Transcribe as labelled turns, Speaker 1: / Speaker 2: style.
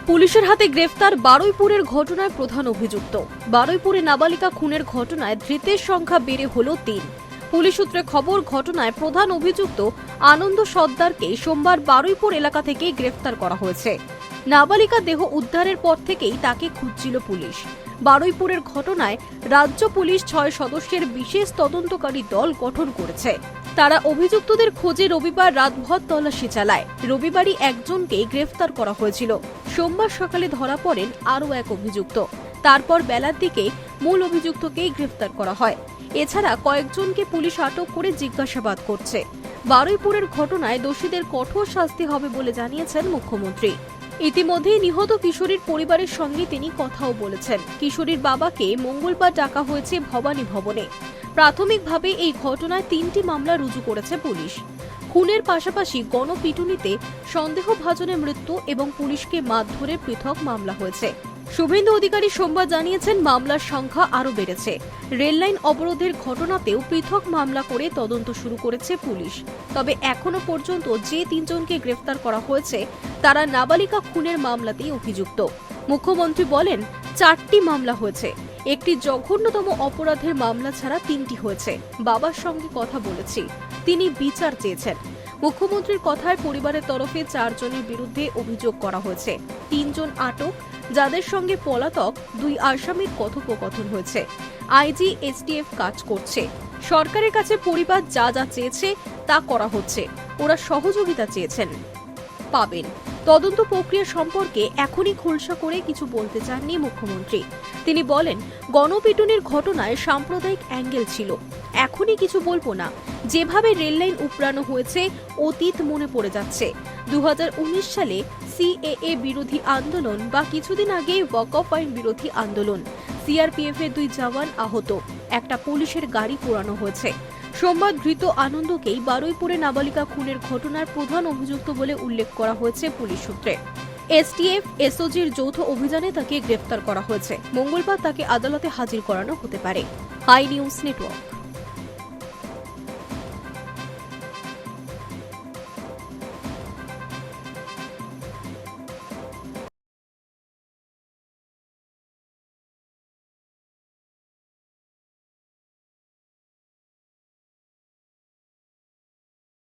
Speaker 1: পুলিশের হাতে গ্রেফতার বারুইপুরের ঘটনায় প্রধান অভিযুক্ত। বারুইপুরে নাবালিকা খুনের ঘটনায় ধৃতের সংখ্যা বেড়ে হল ৩। পুলিশ সূত্রে খবর, ঘটনায় প্রধান অভিযুক্ত আনন্দ সর্দারকে সোমবার বারুইপুর এলাকা থেকে গ্রেফতার করা হয়েছে। নাবালিকা দেহ উদ্ধারের পর থেকেই তাকে খুঁজছিল পুলিশ। বারুইপুরের ঘটনায় রাজ্য পুলিশ ৬ সদস্যের বিশেষ তদন্তকারী দল গঠন করেছে। তারা অভিযুক্তদের খোঁজে রবিবার রাতভর তল্লাশি চালায়। রবিবারই একজনকে গ্রেফতার করা হয়েছিল। সোমবার সকালে ধরা পড়েন আরও এক অভিযুক্ত। তারপর বেলার দিকে মূল অভিযুক্তকেই গ্রেফতার করা হয়। এছাড়া কয়েকজনকে পুলিশ আটক করে জিজ্ঞাসাবাদ করছে। বারুইপুরের ঘটনায় দোষীদের কঠোর শাস্তি হবে বলে জানিয়েছেন মুখ্যমন্ত্রী। ইতিমধ্যেই নিহত কিশোরীর পরিবারের সঙ্গে তিনি কথাও বলেছেন। কিশোরীর বাবাকে মঙ্গলবার ডাকা হয়েছে ভবানী ভবনে। প্রাথমিকভাবে এই ঘটনায় ৩টি মামলা রুজু করেছে পুলিশ। খুনের পাশাপাশি গণপিটুনিতে সন্দেহভাজনের মৃত্যু এবং পুলিশকে মারধরের পৃথক মামলা হয়েছে। শুভেন্দু অধিকারী সোমবার জানিয়েছেন, মামলার সংখ্যা আরও বেড়েছে। রেললাইন অবরোধের ঘটনাতেও পৃথক মামলা করে তদন্ত শুরু করেছে পুলিশ। তবে এখনো পর্যন্ত যে ৩ জনকে গ্রেফতার করা হয়েছে তারা নাবালিকা খুনের মামলাতেই অভিযুক্ত। মুখ্যমন্ত্রী বলেন, ৪টি মামলা হয়েছে। একটি জঘন্যতম অপরাধের মামলা ছাড়া ৩টি হয়েছে। বাবার সঙ্গে কথা বলেছি, তিনি বিচার চেয়েছেন। মুখ্যমন্ত্রীর কথায় পরিবারের তরফে ৪ জনের বিরুদ্ধে অভিযোগ করা হয়েছে। ৩ জন আটক, যাদের সঙ্গে পলাতক ২ আসামির কথোপকথন হয়েছে। আইজি, এসটিএফ কাজ করছে। সরকারের কাছে পরিবার যা যা চেয়েছে তা করা হচ্ছে। ওরা সহযোগিতা চেয়েছেন, পাবেন। তদন্ত প্রক্রিয়া সম্পর্কে এখনই খোলসা করে কিছু বলতে চাননি মুখ্যমন্ত্রী। তিনি বলেন, গণপিটুনির ঘটনায় সাম্প্রদায়িক অ্যাঙ্গেল ছিল। এখনই কিছু বলবো না। যেভাবে রেললাইন উপড়ানো হয়েছে, অতীত মনে পড়ে যাচ্ছে। ২০১৯ সালে সিএএ বিরোধী আন্দোলন বা কিছুদিন আগে ওয়াকফ আইন বিরোধী আন্দোলন। সিআরপিএফ এর ২ জওয়ান আহত, একটা পুলিশের গাড়ি পোড়ানো হয়েছে। সোমবার ধৃত আনন্দকেই বারুইপুরে নাবালিকা খুনের ঘটনার প্রধান অভিযুক্ত বলে উল্লেখ করা হয়েছে পুলিশ সূত্রে। এসটিএফ, এসওজির যৌথ অভিযানে তাকে গ্রেফতার করা হয়েছে। মঙ্গলবার তাকে আদালতে হাজির করানো হতে পারে। Hi news network.